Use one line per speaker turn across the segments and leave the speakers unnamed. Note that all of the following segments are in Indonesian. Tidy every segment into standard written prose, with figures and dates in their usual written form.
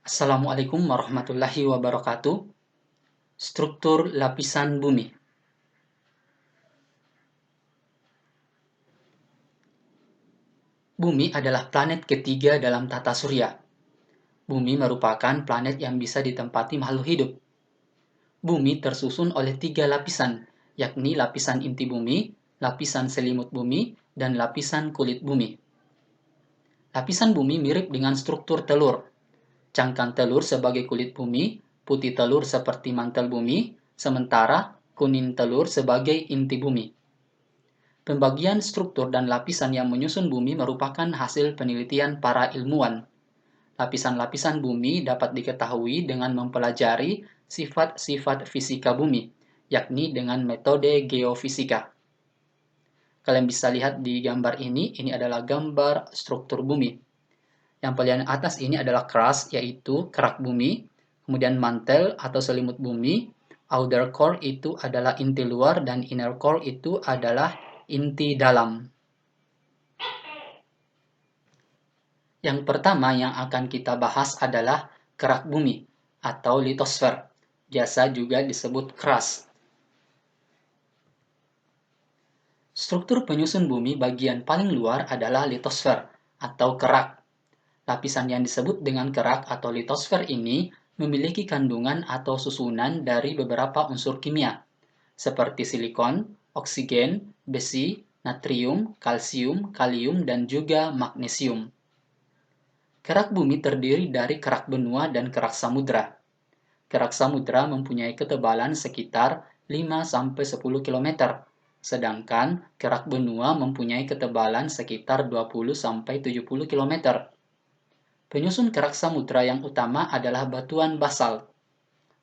Assalamualaikum warahmatullahi wabarakatuh. Struktur lapisan bumi. Bumi adalah planet ketiga dalam tata surya. Bumi merupakan planet yang bisa ditempati makhluk hidup. Bumi tersusun oleh 3 lapisan, yakni lapisan inti bumi, lapisan selimut bumi, dan lapisan kulit bumi. Lapisan bumi mirip dengan struktur telur. Cangkang telur sebagai kulit bumi, putih telur seperti mantel bumi, sementara kuning telur sebagai inti bumi. Pembagian struktur dan lapisan yang menyusun bumi merupakan hasil penelitian para ilmuwan. Lapisan-lapisan bumi dapat diketahui dengan mempelajari sifat-sifat fisika bumi, yakni dengan metode geofisika. Kalian bisa lihat di gambar ini adalah gambar struktur bumi. Yang paling atas ini adalah crust, yaitu kerak bumi, kemudian mantel atau selimut bumi, outer core itu adalah inti luar, dan inner core itu adalah inti dalam. Yang pertama yang akan kita bahas adalah kerak bumi atau litosfer, biasa juga disebut crust. Struktur penyusun bumi bagian paling luar adalah litosfer atau kerak. Lapisan yang disebut dengan kerak atau litosfer ini memiliki kandungan atau susunan dari beberapa unsur kimia, seperti silikon, oksigen, besi, natrium, kalsium, kalium, dan juga magnesium. Kerak bumi terdiri dari kerak benua dan kerak samudra. Kerak samudra mempunyai ketebalan sekitar 5-10 km, sedangkan kerak benua mempunyai ketebalan sekitar 20-70 km. Penyusun kerak samudra yang utama adalah batuan basalt,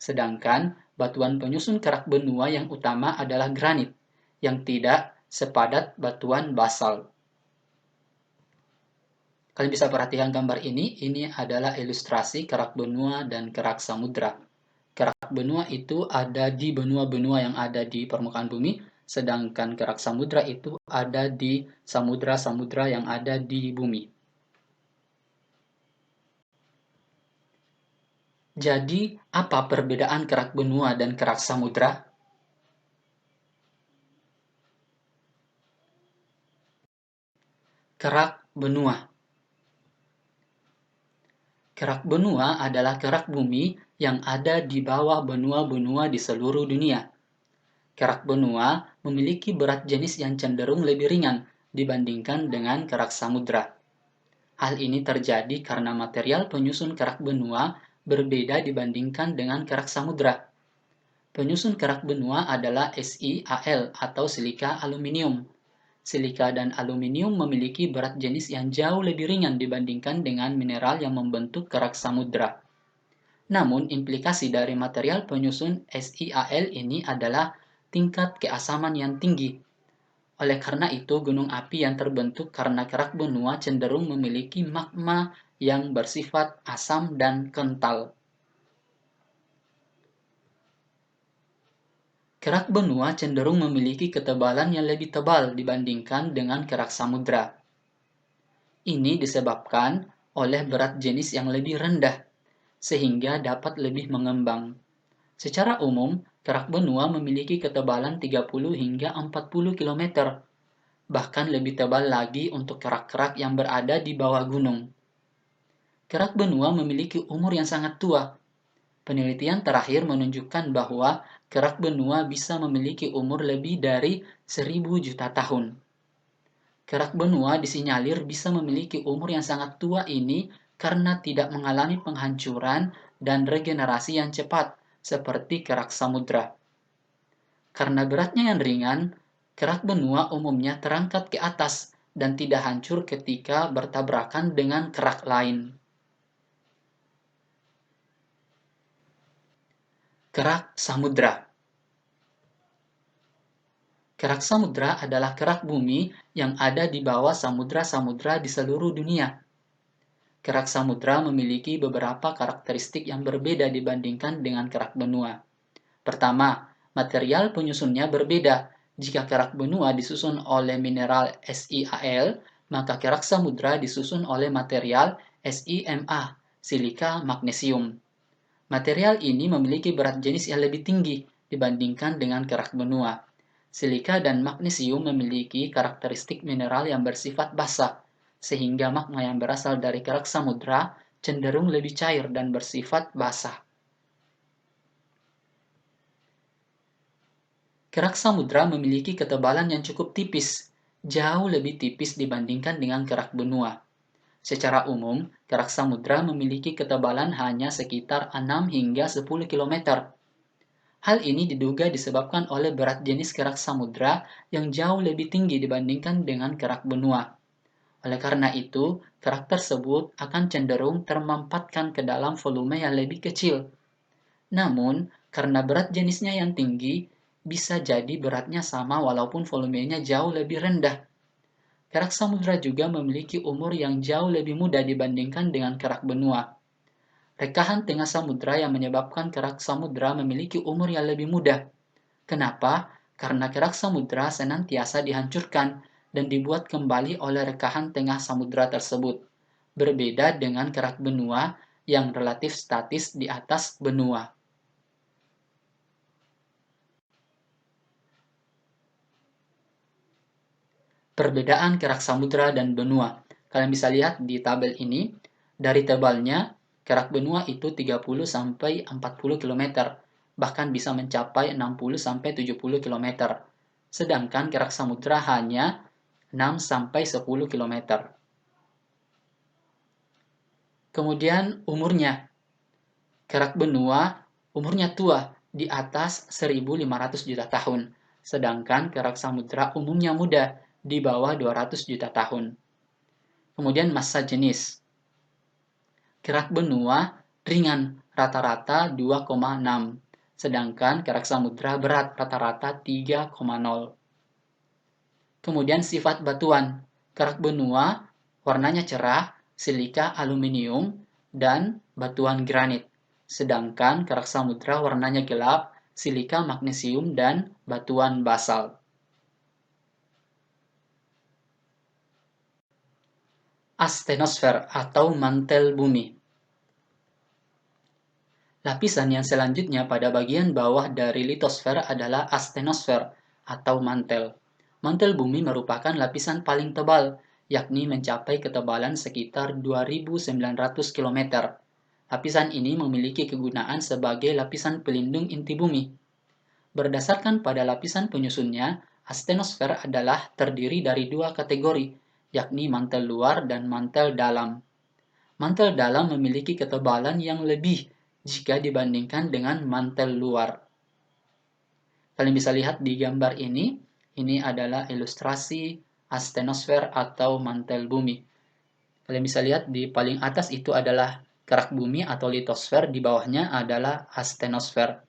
sedangkan batuan penyusun kerak benua yang utama adalah granit, yang tidak sepadat batuan basalt. Kalian bisa perhatikan gambar ini adalah ilustrasi kerak benua dan kerak samudra. Kerak benua itu ada di benua-benua yang ada di permukaan bumi, sedangkan kerak samudra itu ada di samudra-samudra yang ada di bumi. Jadi, apa perbedaan kerak benua dan kerak samudra? Kerak benua. Kerak benua adalah kerak bumi yang ada di bawah benua-benua di seluruh dunia. Kerak benua memiliki berat jenis yang cenderung lebih ringan dibandingkan dengan kerak samudra. Hal ini terjadi karena material penyusun kerak benua berbeda dibandingkan dengan kerak samudra. Penyusun kerak benua adalah SiAl atau silika aluminium. Silika dan aluminium memiliki berat jenis yang jauh lebih ringan dibandingkan dengan mineral yang membentuk kerak samudra. Namun, implikasi dari material penyusun SiAl ini adalah tingkat keasaman yang tinggi. Oleh karena itu, gunung api yang terbentuk karena kerak benua cenderung memiliki magma yang bersifat asam dan kental. Kerak benua cenderung memiliki ketebalan yang lebih tebal dibandingkan dengan kerak samudra. Ini disebabkan oleh berat jenis yang lebih rendah, sehingga dapat lebih mengembang. Secara umum, kerak benua memiliki ketebalan 30 hingga 40 km, bahkan lebih tebal lagi untuk kerak-kerak yang berada di bawah gunung. Kerak benua memiliki umur yang sangat tua. Penelitian terakhir menunjukkan bahwa kerak benua bisa memiliki umur lebih dari 1000 juta tahun. Kerak benua disinyalir bisa memiliki umur yang sangat tua ini karena tidak mengalami penghancuran dan regenerasi yang cepat, seperti kerak samudra. Karena beratnya yang ringan, kerak benua umumnya terangkat ke atas dan tidak hancur ketika bertabrakan dengan kerak lain. Kerak samudra. Kerak samudra adalah kerak bumi yang ada di bawah samudra-samudra di seluruh dunia. Kerak samudra memiliki beberapa karakteristik yang berbeda dibandingkan dengan kerak benua. Pertama, material penyusunnya berbeda. Jika kerak benua disusun oleh mineral SiAl, maka kerak samudra disusun oleh material SiMa, silika, magnesium. Material ini memiliki berat jenis yang lebih tinggi dibandingkan dengan kerak benua. Silika dan magnesium memiliki karakteristik mineral yang bersifat basa, sehingga magma yang berasal dari kerak samudra cenderung lebih cair dan bersifat basah. Kerak samudra memiliki ketebalan yang cukup tipis, jauh lebih tipis dibandingkan dengan kerak benua. Secara umum, kerak samudra memiliki ketebalan hanya sekitar 6 hingga 10 km. Hal ini diduga disebabkan oleh berat jenis kerak samudra yang jauh lebih tinggi dibandingkan dengan kerak benua. Oleh karena itu, kerak tersebut akan cenderung termampatkan ke dalam volume yang lebih kecil. Namun, karena berat jenisnya yang tinggi, bisa jadi beratnya sama walaupun volumenya jauh lebih rendah. Kerak samudra juga memiliki umur yang jauh lebih muda dibandingkan dengan kerak benua. Rekahan tengah samudra yang menyebabkan kerak samudra memiliki umur yang lebih muda. Kenapa? Karena kerak samudra senantiasa dihancurkan dan dibuat kembali oleh rekahan tengah samudra tersebut. Berbeda dengan kerak benua yang relatif statis di atas benua. Perbedaan kerak samudra dan benua. Kalian bisa lihat di tabel ini, dari tebalnya, kerak benua itu 30-40 km, bahkan bisa mencapai 60-70 km. Sedangkan kerak samudra hanya 6-10 km. Kemudian umurnya. Kerak benua umurnya tua, di atas 1.500 juta tahun. Sedangkan kerak samudra umumnya muda, di bawah 200 juta tahun. Kemudian massa jenis. Kerak benua ringan, rata-rata 2,6. Sedangkan kerak samudra berat, rata-rata 3,0. Kemudian sifat batuan. Kerak benua warnanya cerah, silika, aluminium, dan batuan granit. Sedangkan kerak samudra warnanya gelap, silika, magnesium, dan batuan basalt. Astenosfer atau mantel bumi. Lapisan yang selanjutnya pada bagian bawah dari litosfer adalah astenosfer atau mantel. Mantel bumi merupakan lapisan paling tebal, yakni mencapai ketebalan sekitar 2.900 km. Lapisan ini memiliki kegunaan sebagai lapisan pelindung inti bumi. Berdasarkan pada lapisan penyusunnya, astenosfer adalah terdiri dari dua kategori, yakni mantel luar dan mantel dalam. Mantel dalam memiliki ketebalan yang lebih jika dibandingkan dengan mantel luar. Kalian bisa lihat di gambar ini adalah ilustrasi astenosfer atau mantel bumi. Kalian bisa lihat di paling atas itu adalah kerak bumi atau litosfer, di bawahnya adalah astenosfer.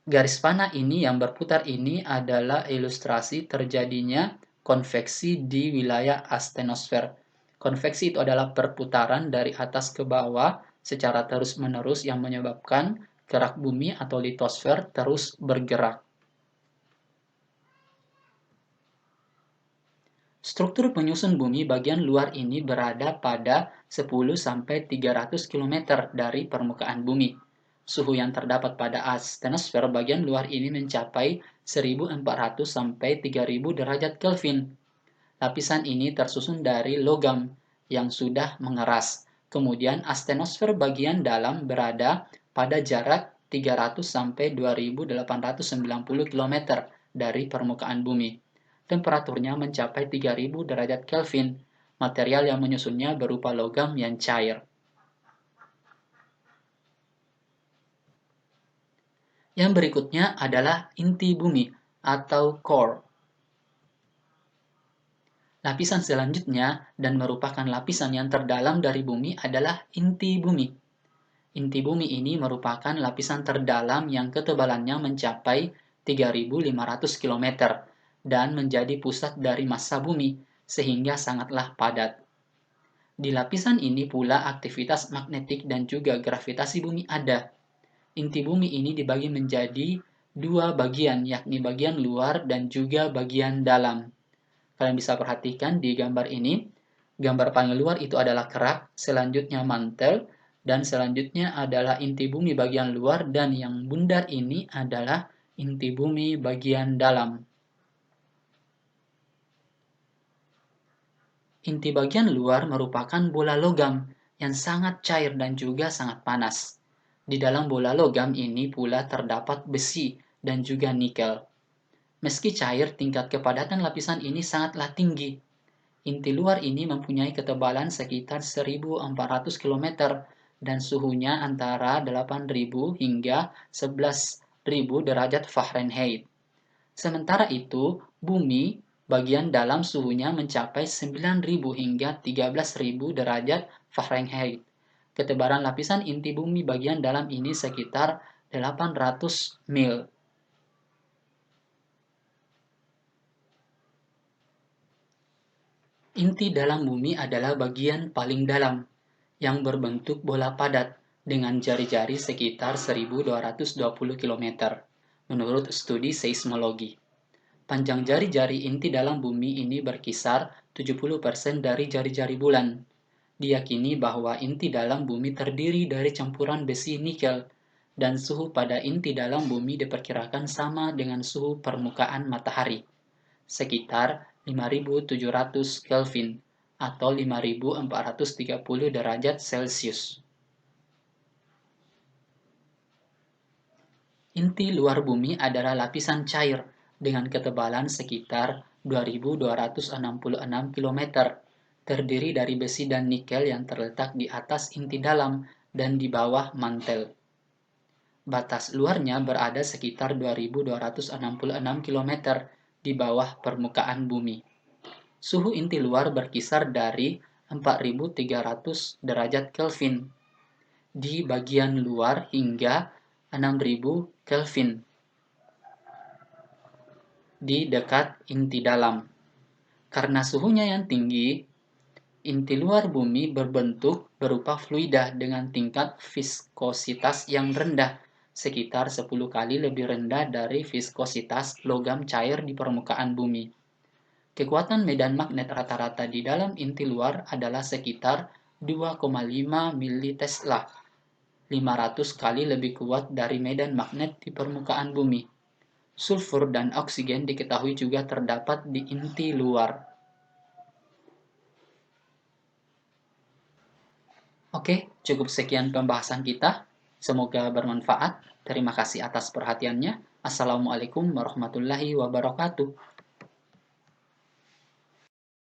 Garis panah ini yang berputar ini adalah ilustrasi terjadinya konveksi di wilayah astenosfer. Konveksi itu adalah perputaran dari atas ke bawah secara terus-menerus yang menyebabkan kerak bumi atau litosfer terus bergerak. Struktur penyusun bumi bagian luar ini berada pada 10-300 km dari permukaan bumi. Suhu yang terdapat pada astenosfer bagian luar ini mencapai 1.400-3.000 derajat Kelvin. Lapisan ini tersusun dari logam yang sudah mengeras. Kemudian astenosfer bagian dalam berada pada jarak 300-2.890 km dari permukaan bumi. Temperaturnya mencapai 3.000 derajat Kelvin. Material yang menyusunnya berupa logam yang cair. Yang berikutnya adalah inti bumi atau core. Lapisan selanjutnya dan merupakan lapisan yang terdalam dari bumi adalah inti bumi. Inti bumi ini merupakan lapisan terdalam yang ketebalannya mencapai 3.500 km dan menjadi pusat dari massa bumi sehingga sangatlah padat. Di lapisan ini pula aktivitas magnetik dan juga gravitasi bumi ada. Inti bumi ini dibagi menjadi dua bagian, yakni bagian luar dan juga bagian dalam. Kalian bisa perhatikan di gambar ini, Gambar paling luar itu adalah kerak, selanjutnya mantel, dan selanjutnya adalah inti bumi bagian luar, dan yang bundar ini adalah inti bumi bagian dalam. Inti bagian luar merupakan bola logam yang sangat cair dan juga sangat panas. Di dalam bola logam ini pula terdapat besi dan juga nikel. Meski cair, tingkat kepadatan lapisan ini sangatlah tinggi. Inti luar ini mempunyai ketebalan sekitar 1.400 km dan suhunya antara 8.000 hingga 11.000 derajat Fahrenheit. Sementara itu, bumi bagian dalam suhunya mencapai 9.000 hingga 13.000 derajat Fahrenheit. Ketebalan lapisan inti bumi bagian dalam ini sekitar 800 mil. Inti dalam bumi adalah bagian paling dalam, yang berbentuk bola padat dengan jari-jari sekitar 1.220 km, menurut studi seismologi. Panjang jari-jari inti dalam bumi ini berkisar 70% dari jari-jari bulan. Diyakini bahwa inti dalam bumi terdiri dari campuran besi nikel, dan suhu pada inti dalam bumi diperkirakan sama dengan suhu permukaan matahari, sekitar 5.700 Kelvin atau 5.430 derajat Celcius. Inti luar bumi adalah lapisan cair dengan ketebalan sekitar 2.266 km, terdiri dari besi dan nikel yang terletak di atas inti dalam dan di bawah mantel. Batas luarnya berada sekitar 2.266 km di bawah permukaan bumi. Suhu inti luar berkisar dari 4.300 derajat Kelvin di bagian luar hingga 6.000 Kelvin di dekat inti dalam. Karena suhunya yang tinggi, inti luar bumi berbentuk berupa fluida dengan tingkat viskositas yang rendah, sekitar 10 kali lebih rendah dari viskositas logam cair di permukaan bumi. Kekuatan medan magnet rata-rata di dalam inti luar adalah sekitar 2,5 militesla, 500 kali lebih kuat dari medan magnet di permukaan bumi. Sulfur dan oksigen diketahui juga terdapat di inti luar. Oke, cukup sekian pembahasan kita. Semoga bermanfaat. Terima kasih atas perhatiannya. Assalamualaikum warahmatullahi wabarakatuh.